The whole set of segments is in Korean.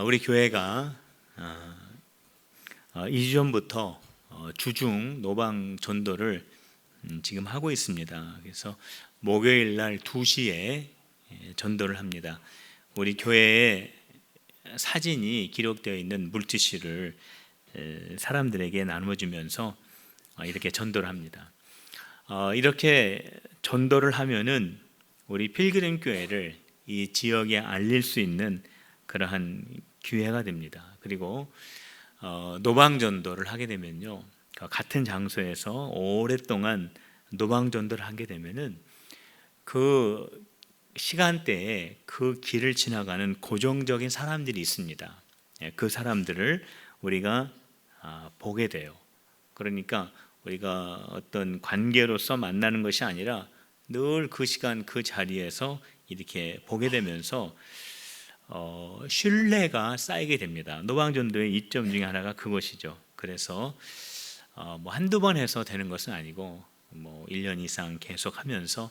우리 교회가 2주 전부터 주중 노방 전도를 지금 하고 있습니다. 그래서 목요일 날 2시에 전도를 합니다. 우리 교회에 사진이 기록되어 있는 물티슈를 사람들에게 나눠주면서 이렇게 전도를 합니다. 이렇게 전도를 하면은 우리 필그림 교회를 이 지역에 알릴 수 있는 그러한 기회가 됩니다. 그리고 노방전도를 하게 되면요, 같은 장소에서 오랫동안 노방전도를 하게 되면은 그 시간대에 그 길을 지나가는 고정적인 사람들이 있습니다. 그 사람들을 우리가 보게 돼요. 그러니까 우리가 어떤 관계로서 만나는 것이 아니라 늘 그 시간 그 자리에서 이렇게 보게 되면서 신뢰가 쌓이게 됩니다. 노방전도의 이점 중에 하나가 그것이죠. 그래서 뭐 한두 번 해서 되는 것은 아니고 뭐 1년 이상 계속 하면서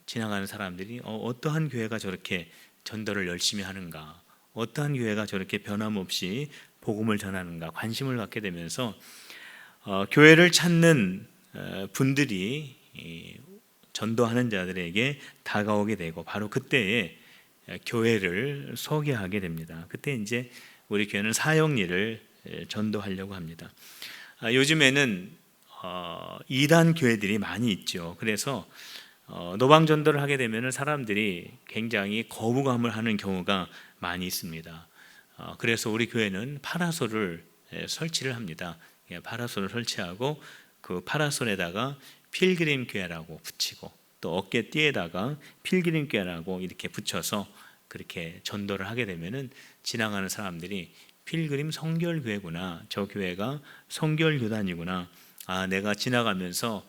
지나가는 사람들이 어떠한 교회가 저렇게 전도를 열심히 하는가, 어떠한 교회가 저렇게 변함없이 복음을 전하는가 관심을 갖게 되면서 교회를 찾는 분들이 전도하는 자들에게 다가오게 되고 바로 그때에 교회를 소개하게 됩니다. 그때 이제 우리 교회는 사역일을 전도하려고 합니다. 요즘에는 이단 교회들이 많이 있죠. 그래서 노방 전도를 하게 되면 사람들이 굉장히 거부감을 하는 경우가 많이 있습니다. 그래서 우리 교회는 파라솔을 설치를 합니다. 파라솔을 설치하고 그 파라솔에다가 필그림 교회라고 붙이고 또 어깨띠에다가 필그림 교회라고 이렇게 붙여서 그렇게 전도를 하게 되면은 지나가는 사람들이 필그림 성결교회구나, 저 교회가 성결교단이구나, 내가 지나가면서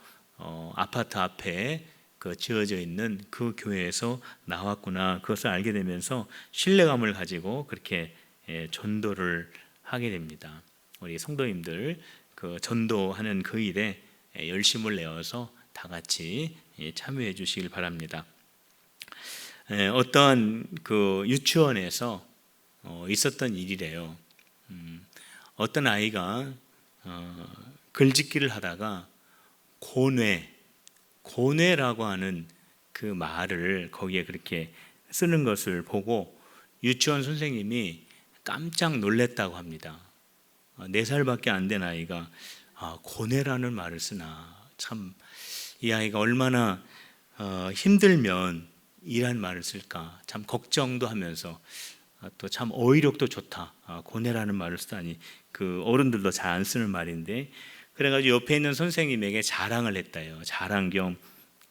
아파트 앞에 그 지어져 있는 그 교회에서 나왔구나, 그것을 알게 되면서 신뢰감을 가지고 그렇게 전도를 하게 됩니다. 우리 성도님들 그 전도하는 그 일에 열심을 내어서 다 같이 참여해 주시길 바랍니다. 어떤 그 유치원에서 있었던 일이래요. 어떤 아이가 글짓기를 하다가 고뇌라고 하는 그 말을 거기에 그렇게 쓰는 것을 보고 유치원 선생님이 깜짝 놀랐다고 합니다. 4살밖에 안 된 아이가 고뇌라는 말을 쓰나, 참 이 아이가 얼마나 힘들면 이란 말을 쓸까, 참 걱정도 하면서 또 참 어휘력도 좋다, 고뇌라는 말을 쓰다니. 그 어른들도 잘 안 쓰는 말인데, 그래가지고 옆에 있는 선생님에게 자랑을 했다요. 자랑 겸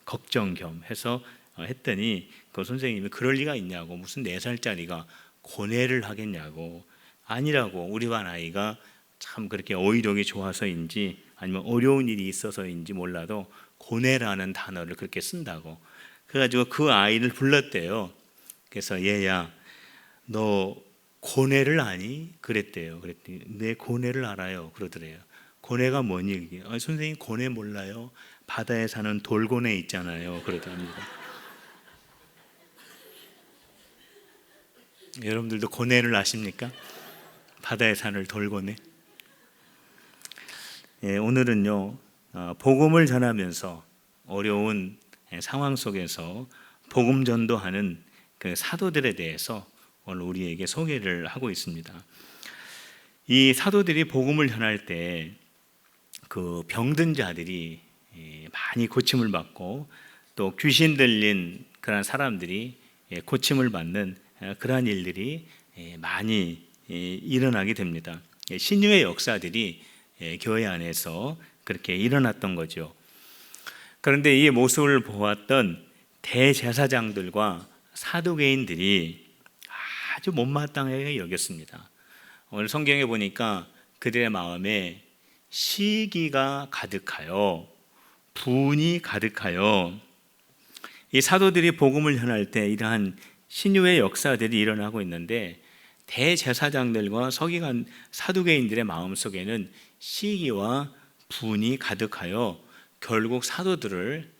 걱정 겸 해서 했더니 그 선생님이 그럴 리가 있냐고, 무슨 4살짜리가 고뇌를 하겠냐고. 아니라고, 우리 반 아이가 참 그렇게 어휘력이 좋아서인지 아니면 어려운 일이 있어서인지 몰라도 고뇌라는 단어를 그렇게 쓴다고. 그래가지고 그 아이를 불렀대요. 그래서 얘야, 너 고뇌를 아니? 그랬대요. 그랬더니 네, 고뇌를 알아요. 그러더래요. 고뇌가 뭐니 이게? 선생님 고뇌 몰라요? 바다에 사는 돌고뇌 있잖아요. 그러답니다. 여러분들도 고뇌를 아십니까? 바다에 사는 돌고뇌. 오늘은요, 복음을 전하면서 어려운 상황 속에서 복음 전도하는 그 사도들에 대해서 오늘 우리에게 소개를 하고 있습니다. 이 사도들이 복음을 전할 때 그 병든 자들이 많이 고침을 받고 또 귀신 들린 그런 사람들이 고침을 받는 그러한 일들이 많이 일어나게 됩니다. 신유의 역사들이 교회 안에서 그렇게 일어났던 거죠. 그런데 이 모습을 보았던 대제사장들과 사두개인들이 아주 못마땅하게 여겼습니다. 오늘 성경에 보니까 그들의 마음에 시기가 가득하여 분이 가득하여, 이 사도들이 복음을 전할 때 이러한 신유의 역사들이 일어나고 있는데 대제사장들과 서기관 사두개인들의 마음속에는 시기와 분이 가득하여 결국 사도들을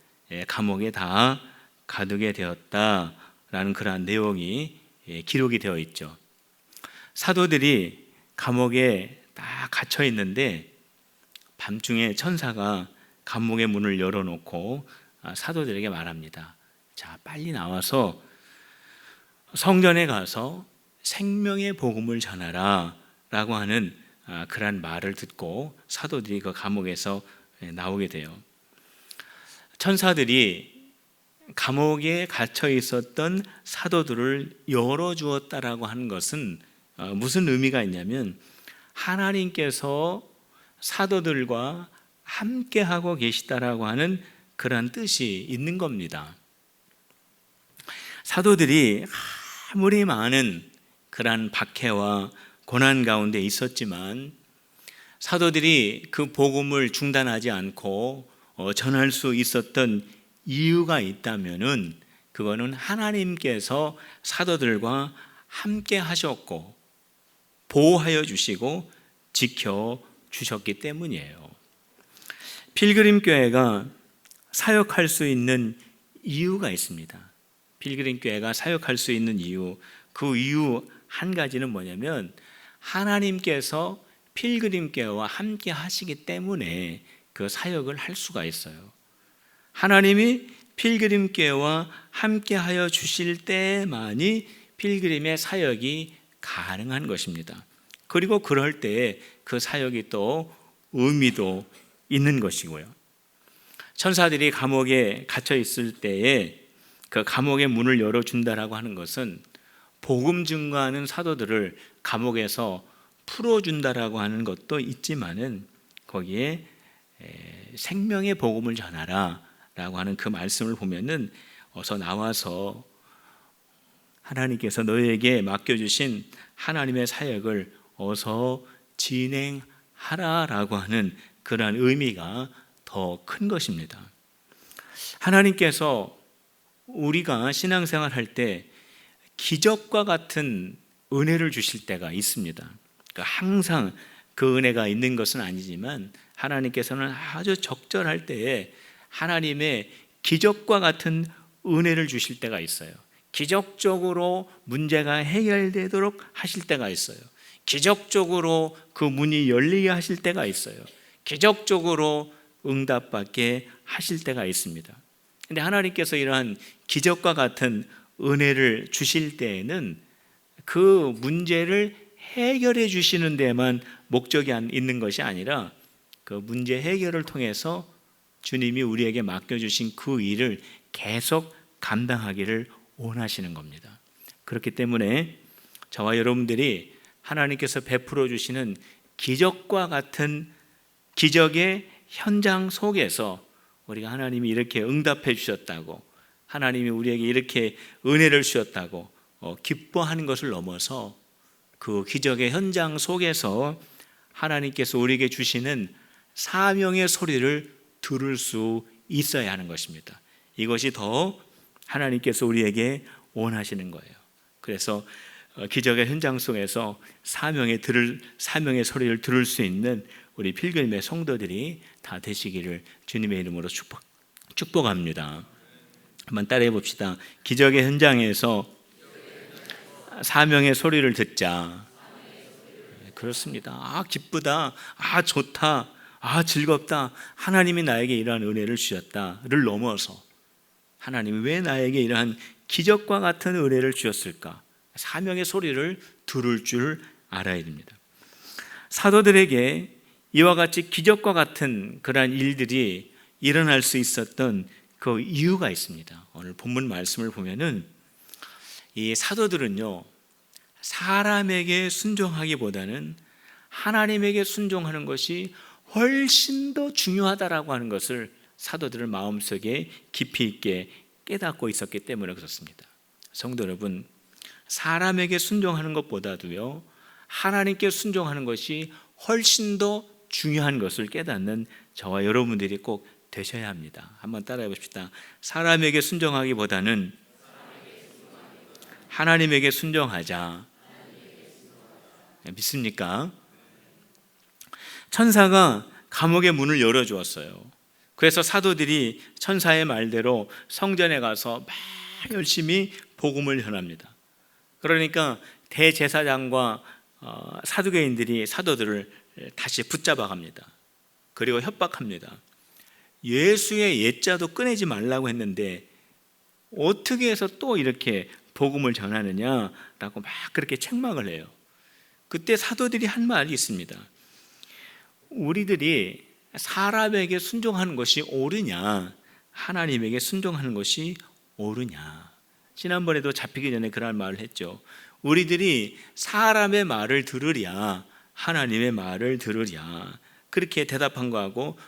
감옥에 다 가두게 되었다라는 그러한 내용이 기록이 되어 있죠. 사도들이 감옥에 딱 갇혀 있는데 밤중에 천사가 감옥의 문을 열어놓고 사도들에게 말합니다. 자, 빨리 나와서 성전에 가서 생명의 복음을 전하라 라고 하는 그런 말을 듣고 사도들이 그 감옥에서 나오게 돼요. 천사들이 감옥에 갇혀 있었던 사도들을 열어주었다라고 하는 것은 무슨 의미가 있냐면 하나님께서 사도들과 함께하고 계시다라고 하는 그런 뜻이 있는 겁니다. 사도들이 아무리 많은 그런 박해와 고난 가운데 있었지만 사도들이 그 복음을 중단하지 않고 전할 수 있었던 이유가 있다면은 그거는 하나님께서 사도들과 함께 하셨고 보호하여 주시고 지켜 주셨기 때문이에요. 필그림 교회가 사역할 수 있는 이유가 있습니다. 필그림 교회가 사역할 수 있는 이유, 그 이유 한 가지는 뭐냐면 하나님께서 필그림 교회와 함께 하시기 때문에 그 사역을 할 수가 있어요. 하나님이 필그림 교회와 함께 하여 주실 때만이 필그림의 사역이 가능한 것입니다. 그리고 그럴 때 그 사역이 또 의미도 있는 것이고요. 천사들이 감옥에 갇혀 있을 때에 그 감옥의 문을 열어준다라고 하는 것은 복음 증거하는 사도들을 감옥에서 풀어준다라고 하는 것도 있지만은 거기에 생명의 복음을 전하라 라고 하는 그 말씀을 보면은 어서 나와서 하나님께서 너희에게 맡겨주신 하나님의 사역을 어서 진행하라라고 하는 그러한 의미가 더 큰 것입니다. 하나님께서 우리가 신앙생활 할 때 기적과 같은 은혜를 주실 때가 있습니다. 그러니까 항상 그 은혜가 있는 것은 아니지만 하나님께서는 아주 적절할 때에 하나님의 기적과 같은 은혜를 주실 때가 있어요. 기적적으로 문제가 해결되도록 하실 때가 있어요. 기적적으로 그 문이 열리게 하실 때가 있어요. 기적적으로 응답받게 하실 때가 있습니다. 그런데 하나님께서 이러한 기적과 같은 은혜를 주실 때에는 그 문제를 해결해 주시는 데만 목적이 있는 것이 아니라 그 문제 해결을 통해서 주님이 우리에게 맡겨주신 그 일을 계속 감당하기를 원하시는 겁니다. 그렇기 때문에 저와 여러분들이 하나님께서 베풀어 주시는 기적과 같은 기적의 현장 속에서 우리가 하나님이 이렇게 응답해 주셨다고, 하나님이 우리에게 이렇게 은혜를 주셨다고 기뻐하는 것을 넘어서 그 기적의 현장 속에서 하나님께서 우리에게 주시는 사명의 소리를 들을 수 있어야 하는 것입니다. 이것이 더 하나님께서 우리에게 원하시는 거예요. 그래서 기적의 현장 속에서 사명의 소리를 들을 수 있는 우리 필그림의 성도들이 다 되시기를 주님의 이름으로 축복합니다. 한번 따라해 봅시다. 기적의 현장에서 사명의 소리를 듣자. 그렇습니다. 아, 기쁘다. 아, 좋다. 아, 즐겁다. 하나님이 나에게 이러한 은혜를 주셨다를 넘어서 하나님이 왜 나에게 이러한 기적과 같은 은혜를 주셨을까? 사명의 소리를 들을 줄 알아야 됩니다. 사도들에게 이와 같이 기적과 같은 그러한 일들이 일어날 수 있었던 그 이유가 있습니다. 오늘 본문 말씀을 보면은 이 사도들은요, 사람에게 순종하기보다는 하나님에게 순종하는 것이 훨씬 더 중요하다라고 하는 것을 사도들의 마음속에 깊이 있게 깨닫고 있었기 때문에 그렇습니다. 성도 여러분, 사람에게 순종하는 것보다도요, 하나님께 순종하는 것이 훨씬 더 중요한 것을 깨닫는 저와 여러분들이 꼭 되셔야 합니다. 한번 따라해 봅시다. 사람에게 순종하기보다는 하나님에게 순종하자. 믿습니까? 천사가 감옥의 문을 열어주었어요. 그래서 사도들이 천사의 말대로 성전에 가서 막 열심히 복음을 전합니다. 그러니까 대제사장과 사두개인들이 사도들을 다시 붙잡아 갑니다. 그리고 협박합니다. 예수의 옛자도 꺼내지 말라고 했는데 어떻게 해서 또 이렇게 복음을 전하느냐라고 막 그렇게 책망을 해요. 그때 사도들이 한 말이 있습니다. 우리들이 사람에게 순종하는 것이 옳으냐, 하나님에게 순종하는 것이 옳으냐. 지난번에도 잡히기 전에 그런 말을 했죠. 우리들이 사람의 말을 들으랴, 하나님의 말을 들으랴. 그렇게 대답한 거하고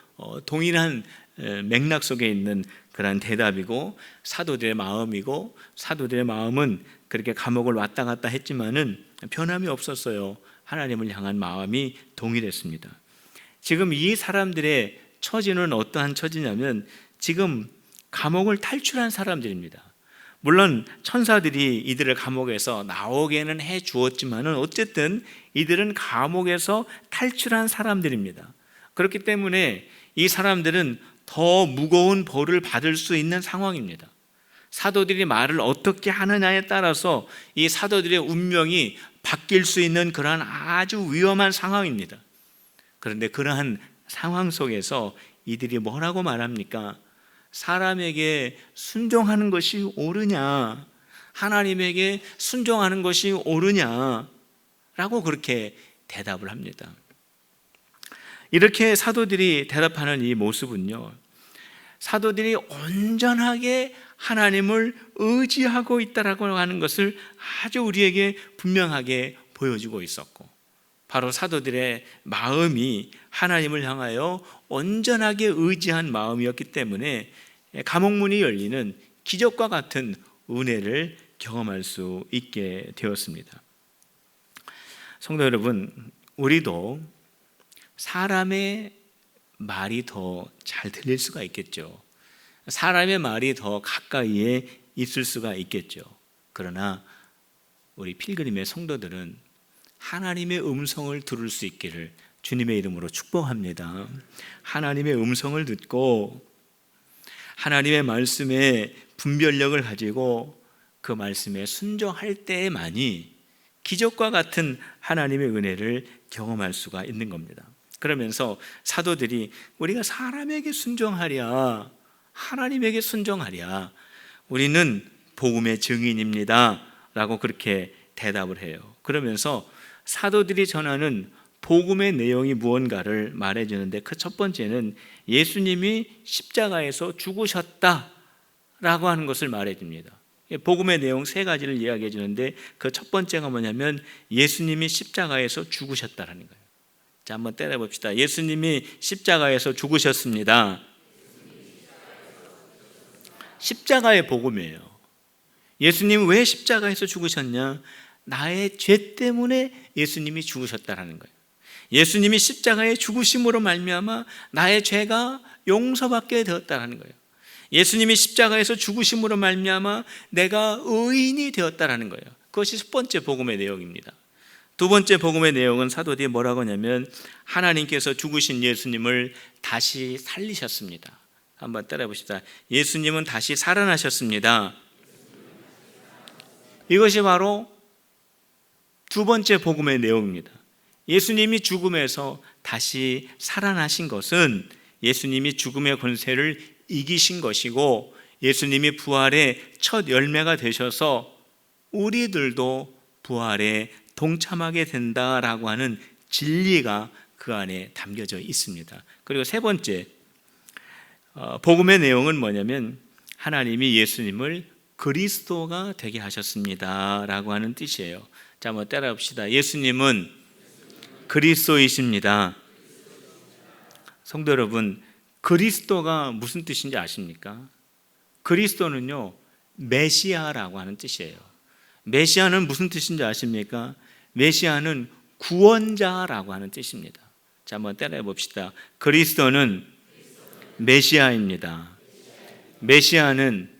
동일한 맥락 속에 있는 그런 대답이고, 사도들의 마음이고, 사도들의 마음은 그렇게 감옥을 왔다 갔다 했지만은 변함이 없었어요. 하나님을 향한 마음이 동일했습니다. 지금 이 사람들의 처지는 어떠한 처지냐면 지금 감옥을 탈출한 사람들입니다. 물론 천사들이 이들을 감옥에서 나오게는 해 주었지만은 어쨌든 이들은 감옥에서 탈출한 사람들입니다. 그렇기 때문에 이 사람들은 더 무거운 벌을 받을 수 있는 상황입니다. 사도들이 말을 어떻게 하느냐에 따라서 이 사도들의 운명이 바뀔 수 있는 그러한 아주 위험한 상황입니다. 그런데 그러한 상황 속에서 이들이 뭐라고 말합니까? 사람에게 순종하는 것이 옳으냐, 하나님에게 순종하는 것이 옳으냐 라고 그렇게 대답을 합니다. 이렇게 사도들이 대답하는 이 모습은요, 사도들이 온전하게 하나님을 의지하고 있다라고 하는 것을 아주 우리에게 분명하게 보여주고 있었고, 바로 사도들의 마음이 하나님을 향하여 온전하게 의지한 마음이었기 때문에 감옥문이 열리는 기적과 같은 은혜를 경험할 수 있게 되었습니다. 성도 여러분, 우리도 사람의 말이 더 잘 들릴 수가 있겠죠. 사람의 말이 더 가까이에 있을 수가 있겠죠. 그러나 우리 필그림의 성도들은 하나님의 음성을 들을 수 있기를 주님의 이름으로 축복합니다. 하나님의 음성을 듣고 하나님의 말씀에 분별력을 가지고 그 말씀에 순종할 때에만이 기적과 같은 하나님의 은혜를 경험할 수가 있는 겁니다. 그러면서 사도들이 우리가 사람에게 순종하랴, 하나님에게 순종하랴, 우리는 복음의 증인입니다 라고 그렇게 대답을 해요. 그러면서 사도들이 전하는 복음의 내용이 무언가를 말해주는데, 그 첫 번째는 예수님이 십자가에서 죽으셨다라고 하는 것을 말해줍니다. 복음의 내용 세 가지를 이야기해 주는데 그 첫 번째가 뭐냐면 예수님이 십자가에서 죽으셨다라는 거예요. 자, 한번 때려봅시다. 예수님이 십자가에서 죽으셨습니다. 십자가의 복음이에요. 예수님은 왜 십자가에서 죽으셨냐? 나의 죄 때문에 예수님이 죽으셨다라는 거예요. 예수님이 십자가의 죽으심으로 말미암아 나의 죄가 용서받게 되었다라는 거예요. 예수님이 십자가에서 죽으심으로 말미암아 내가 의인이 되었다라는 거예요. 그것이 첫 번째 복음의 내용입니다. 두 번째 복음의 내용은 사도들이 뭐라고 하냐면 하나님께서 죽으신 예수님을 다시 살리셨습니다. 한번 따라해봅시다. 예수님은 다시 살아나셨습니다. 이것이 바로 두 번째 복음의 내용입니다. 예수님이 죽음에서 다시 살아나신 것은 예수님이 죽음의 권세를 이기신 것이고, 예수님이 부활의 첫 열매가 되셔서 우리들도 부활에 동참하게 된다라고 하는 진리가 그 안에 담겨져 있습니다. 그리고 세 번째 복음의 내용은 뭐냐면 하나님이 예수님을 그리스도가 되게 하셨습니다 라고 하는 뜻이에요. 자, 한번 따라합시다. 예수님은 그리스도이십니다. 성도 여러분, 그리스도가 무슨 뜻인지 아십니까? 그리스도는요, 메시아라고 하는 뜻이에요. 메시아는 무슨 뜻인지 아십니까? 메시아는 구원자라고 하는 뜻입니다. 자, 한번 따라해 봅시다. 그리스도는 메시아입니다. 메시아는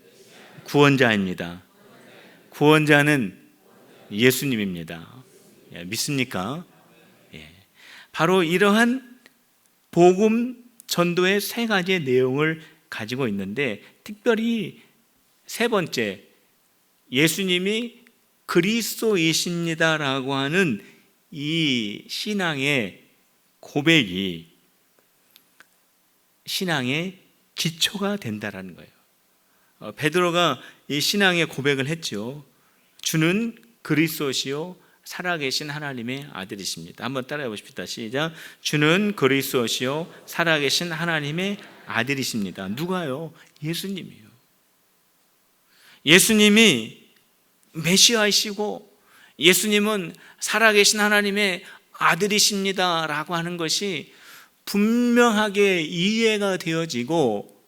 구원자입니다. 구원자는 예수님입니다. 믿습니까? 바로 이러한 복음 전도의 세 가지의 내용을 가지고 있는데, 특별히 세 번째, 예수님이 그리스도이십니다라고 하는 이 신앙의 고백이 신앙의 기초가 된다라는 거예요. 베드로가 이 신앙의 고백을 했죠. 주는 그리스도시요 살아계신 하나님의 아들이십니다. 한번 따라해 보십시다. 시작. 주는 그리스도시요 살아계신 하나님의 아들이십니다. 누가요? 예수님이요. 예수님이 메시아이시고 예수님은 살아계신 하나님의 아들이십니다 라고 하는 것이 분명하게 이해가 되어지고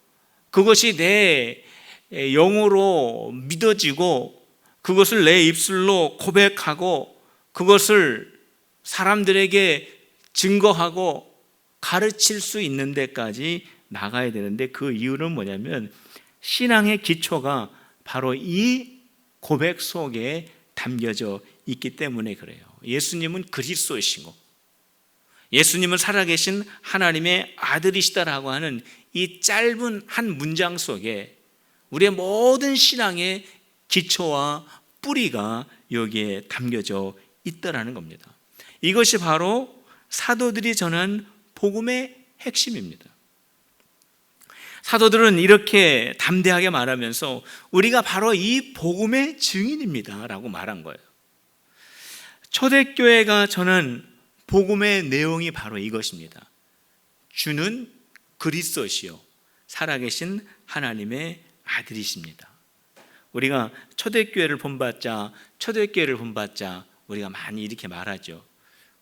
그것이 내 영으로 믿어지고 그것을 내 입술로 고백하고 그것을 사람들에게 증거하고 가르칠 수 있는 데까지 나가야 되는데 그 이유는 뭐냐면 신앙의 기초가 바로 이 고백 속에 담겨져 있기 때문에 그래요. 예수님은 그리스도이시고 예수님은 살아계신 하나님의 아들이시다라고 하는 이 짧은 한 문장 속에 우리의 모든 신앙의 기초와 뿌리가 여기에 담겨져 있다라는 겁니다. 이것이 바로 사도들이 전한 복음의 핵심입니다. 사도들은 이렇게 담대하게 말하면서 우리가 바로 이 복음의 증인입니다 라고 말한 거예요. 초대교회가 전한 복음의 내용이 바로 이것입니다. 주는 그리스도시요 살아계신 하나님의 아들이십니다. 우리가 초대교회를 본받자 우리가 많이 이렇게 말하죠.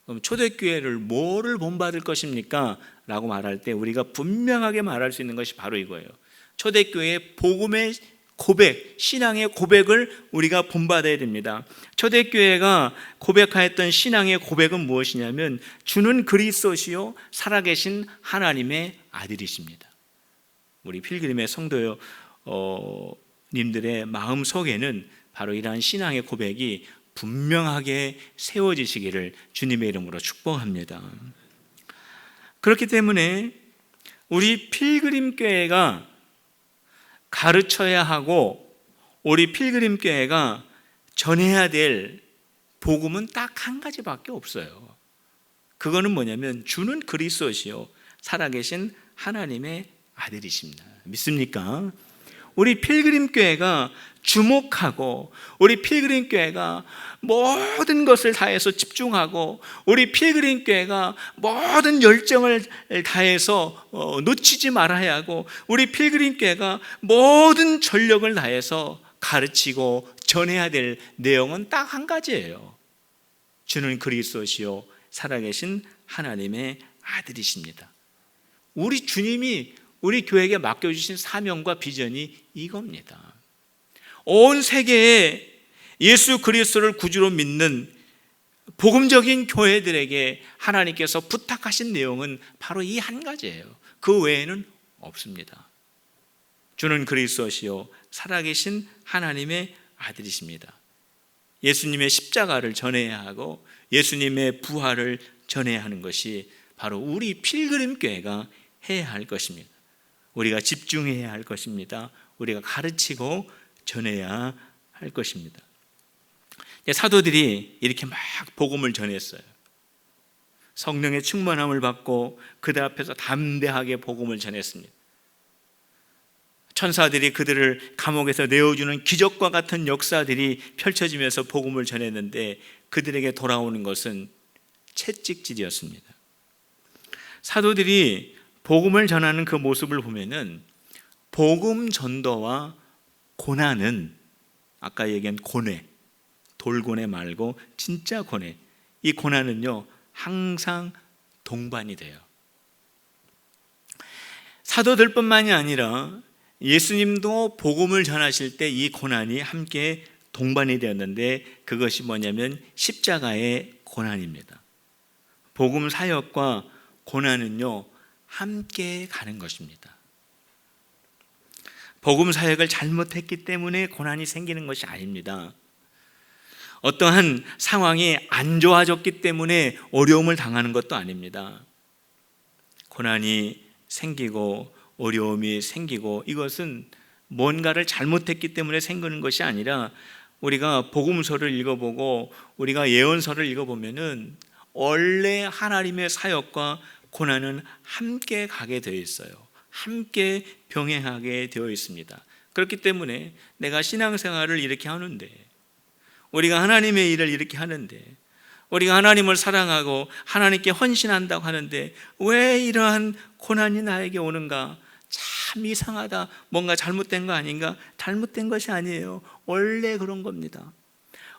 그럼 초대교회를 뭐를 본받을 것입니까? 라고 말할 때 우리가 분명하게 말할 수 있는 것이 바로 이거예요. 초대교회의 복음의 고백, 신앙의 고백을 우리가 본받아야 됩니다. 초대교회가 고백하였던 신앙의 고백은 무엇이냐면 주는 그리스도시요 살아계신 하나님의 아들이십니다. 우리 필그림의 성도 님들의 마음 속에는 바로 이러한 신앙의 고백이 분명하게 세워지시기를 주님의 이름으로 축복합니다. 그렇기 때문에 우리 필그림교회가 가르쳐야 하고 우리 필그림교회가 전해야 될 복음은 딱 한 가지밖에 없어요. 그거는 뭐냐면 주는 그리스도시요 살아계신 하나님의 아들이십니다. 믿습니까? 우리 필그림교회가 주목하고 우리 필그림교회가 모든 것을 다해서 집중하고 우리 필그림교회가 모든 열정을 다해서 놓치지 말아야 하고 우리 필그림교회가 모든 전력을 다해서 가르치고 전해야 될 내용은 딱 한 가지예요. 주는 그리스도시요 살아계신 하나님의 아들이십니다. 우리 주님이 우리 교회에게 맡겨주신 사명과 비전이 이겁니다. 온 세계에 예수 그리스도를 구주로 믿는 복음적인 교회들에게 하나님께서 부탁하신 내용은 바로 이 한 가지예요. 그 외에는 없습니다. 주는 그리스도시요 살아계신 하나님의 아들이십니다. 예수님의 십자가를 전해야 하고 예수님의 부활을 전해야 하는 것이 바로 우리 필그림교회가 해야 할 것입니다. 우리가 집중해야 할 것입니다. 우리가 가르치고 전해야 할 것입니다. 사도들이 이렇게 막 복음을 전했어요. 성령의 충만함을 받고 그들 앞에서 담대하게 복음을 전했습니다. 천사들이 그들을 감옥에서 내어주는 기적과 같은 역사들이 펼쳐지면서 복음을 전했는데 그들에게 돌아오는 것은 채찍질이었습니다. 사도들이 복음을 전하는 그 모습을 보면은 복음 전도와 고난은 아까 얘기한 고뇌, 돌고뇌 말고 진짜 고뇌, 이 고난은요 항상 동반이 돼요. 사도들뿐만이 아니라 예수님도 복음을 전하실 때 이 고난이 함께 동반이 되었는데 그것이 뭐냐면 십자가의 고난입니다. 복음 사역과 고난은요 함께 가는 것입니다. 복음 사역을 잘못했기 때문에 고난이 생기는 것이 아닙니다. 어떠한 상황이 안 좋아졌기 때문에 어려움을 당하는 것도 아닙니다. 고난이 생기고 어려움이 생기고 이것은 뭔가를 잘못했기 때문에 생기는 것이 아니라 우리가 복음서를 읽어보고 우리가 예언서를 읽어보면은 원래 하나님의 사역과 고난은 함께 가게 되어 있어요. 함께 병행하게 되어 있습니다. 그렇기 때문에 내가 신앙생활을 이렇게 하는데, 우리가 하나님의 일을 이렇게 하는데, 우리가 하나님을 사랑하고 하나님께 헌신한다고 하는데 왜 이러한 고난이 나에게 오는가? 참 이상하다. 뭔가 잘못된 거 아닌가? 잘못된 것이 아니에요. 원래 그런 겁니다.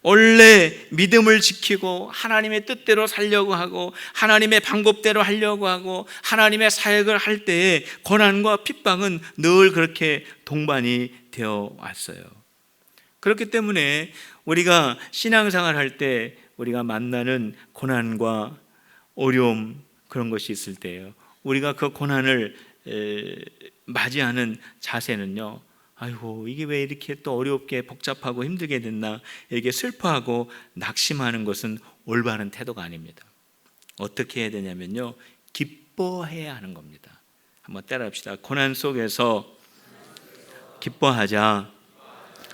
원래 믿음을 지키고 하나님의 뜻대로 살려고 하고 하나님의 방법대로 하려고 하고 하나님의 사역을 할 때에 고난과 핍박은 늘 그렇게 동반이 되어 왔어요. 그렇기 때문에 우리가 신앙생활 할 때 우리가 만나는 고난과 어려움, 그런 것이 있을 때예요. 우리가 그 고난을 맞이하는 자세는요, 아이고 이게 왜 이렇게 또 어렵게 복잡하고 힘들게 됐나, 이렇게 슬퍼하고 낙심하는 것은 올바른 태도가 아닙니다. 어떻게 해야 되냐면요, 기뻐해야 하는 겁니다. 한번 따라합시다. 고난 속에서 기뻐하자.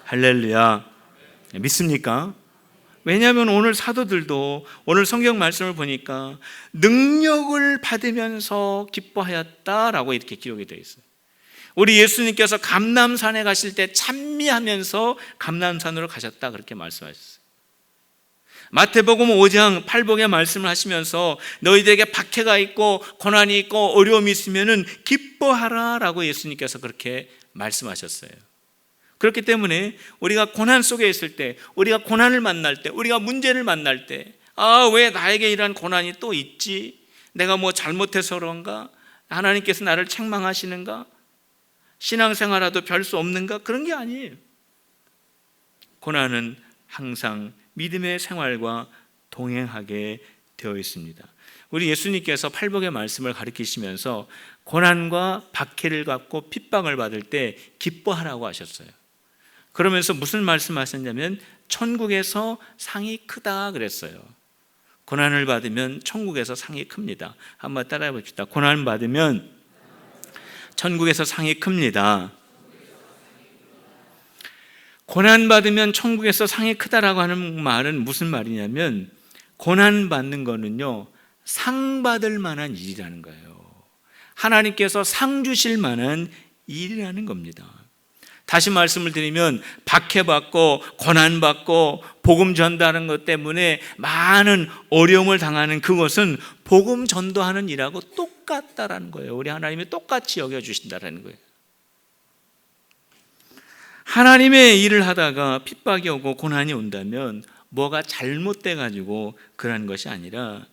할렐루야. 믿습니까? 왜냐하면 오늘 사도들도 오늘 성경 말씀을 보니까 능력을 받으면서 기뻐하였다라고 이렇게 기록이 되어 있어요. 우리 예수님께서 감람산에 가실 때 찬미하면서 감람산으로 가셨다, 그렇게 말씀하셨어요. 마태복음 5장 8복의 말씀을 하시면서 너희들에게 박해가 있고 고난이 있고 어려움이 있으면 기뻐하라 라고 예수님께서 그렇게 말씀하셨어요. 그렇기 때문에 우리가 고난 속에 있을 때, 우리가 고난을 만날 때, 우리가 문제를 만날 때, 왜 나에게 이런 고난이 또 있지? 내가 뭐 잘못해서 그런가? 하나님께서 나를 책망하시는가? 신앙생활화도 별 수 없는가? 그런 게 아니에요. 고난은 항상 믿음의 생활과 동행하게 되어 있습니다. 우리 예수님께서 팔복의 말씀을 가르치시면서 고난과 박해를 받고 핍박을 받을 때 기뻐하라고 하셨어요. 그러면서 무슨 말씀하셨냐면 천국에서 상이 크다 그랬어요. 고난을 받으면 천국에서 상이 큽니다. 한번 따라해 봅시다. 고난 받으면 천국에서 상이 큽니다. 고난 받으면 천국에서 상이 크다라고 하는 말은 무슨 말이냐면, 고난 받는 거는요, 상 받을 만한 일이라는 거예요. 하나님께서 상 주실 만한 일이라는 겁니다. 다시 말씀을 드리면 박해받고 고난받고 복음 전도하는 것 때문에 많은 어려움을 당하는 그것은 복음 전도하는 일하고 똑같다라는 거예요. 우리 하나님이 똑같이 여겨주신다라는 거예요. 하나님의 일을 하다가 핍박이 오고 고난이 온다면 뭐가 잘못돼 가지고 그러는 것이 아니라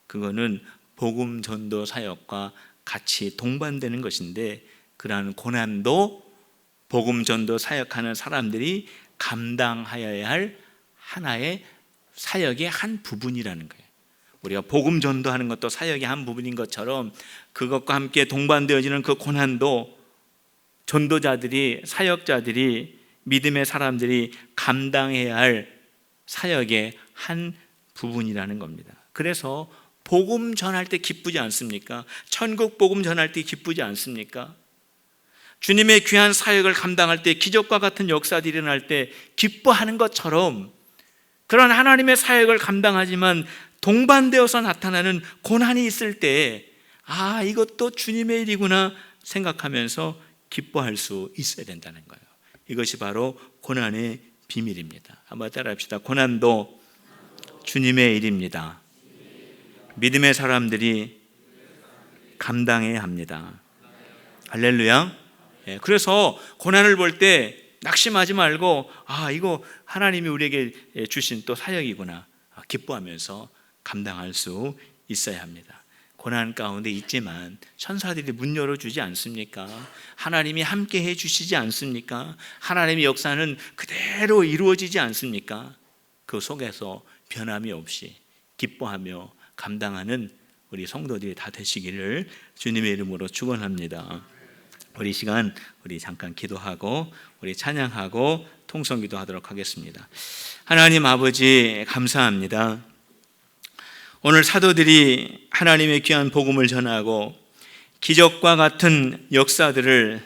그거는 복음 전도 사역과 같이 동반되는 것인데, 그러한 고난도 복음 전도 사역하는 사람들이 감당하여야 할 하나의 사역의 한 부분이라는 거예요. 우리가 복음 전도하는 것도 사역의 한 부분인 것처럼 그것과 함께 동반되어지는 그 고난도 전도자들이, 사역자들이, 믿음의 사람들이 감당해야 할 사역의 한 부분이라는 겁니다. 그래서 복음 전할 때 기쁘지 않습니까? 천국 복음 전할 때 기쁘지 않습니까? 주님의 귀한 사역을 감당할 때, 기적과 같은 역사들이 일어날 때 기뻐하는 것처럼, 그런 하나님의 사역을 감당하지만 동반되어서 나타나는 고난이 있을 때 이것도 주님의 일이구나 생각하면서 기뻐할 수 있어야 된다는 거예요. 이것이 바로 고난의 비밀입니다. 한번 따라합시다. 고난도 주님의 일입니다. 믿음의 사람들이 감당해야 합니다. 할렐루야. 그래서 고난을 볼 때 낙심하지 말고 이거 하나님이 우리에게 주신 또 사역이구나 기뻐하면서 감당할 수 있어야 합니다. 고난 가운데 있지만 천사들이 문 열어주지 않습니까? 하나님이 함께 해주시지 않습니까? 하나님의 역사는 그대로 이루어지지 않습니까? 그 속에서 변함이 없이 기뻐하며 감당하는 우리 성도들이 다 되시기를 주님의 이름으로 축원합니다. 우리 시간 우리 잠깐 기도하고 우리 찬양하고 통성기도 하도록 하겠습니다. 하나님 아버지 감사합니다. 오늘 사도들이 하나님의 귀한 복음을 전하고 기적과 같은 역사들을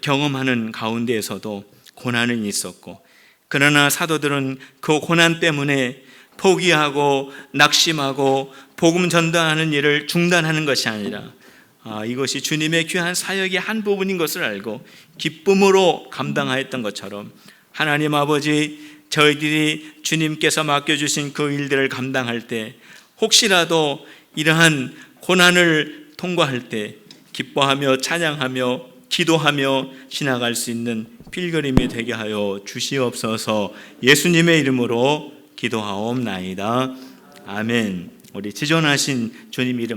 경험하는 가운데에서도 고난은 있었고, 그러나 사도들은 그 고난 때문에 포기하고 낙심하고 복음 전달하는 일을 중단하는 것이 아니라 이것이 주님의 귀한 사역의 한 부분인 것을 알고 기쁨으로 감당하였던 것처럼 하나님 아버지, 저희들이 주님께서 맡겨주신 그 일들을 감당할 때 혹시라도 이러한 고난을 통과할 때 기뻐하며 찬양하며 기도하며 지나갈 수 있는 필그림이 되게 하여 주시옵소서. 예수님의 이름으로 기도하옵나이다. 아멘. 우리 지존하신 주님 이름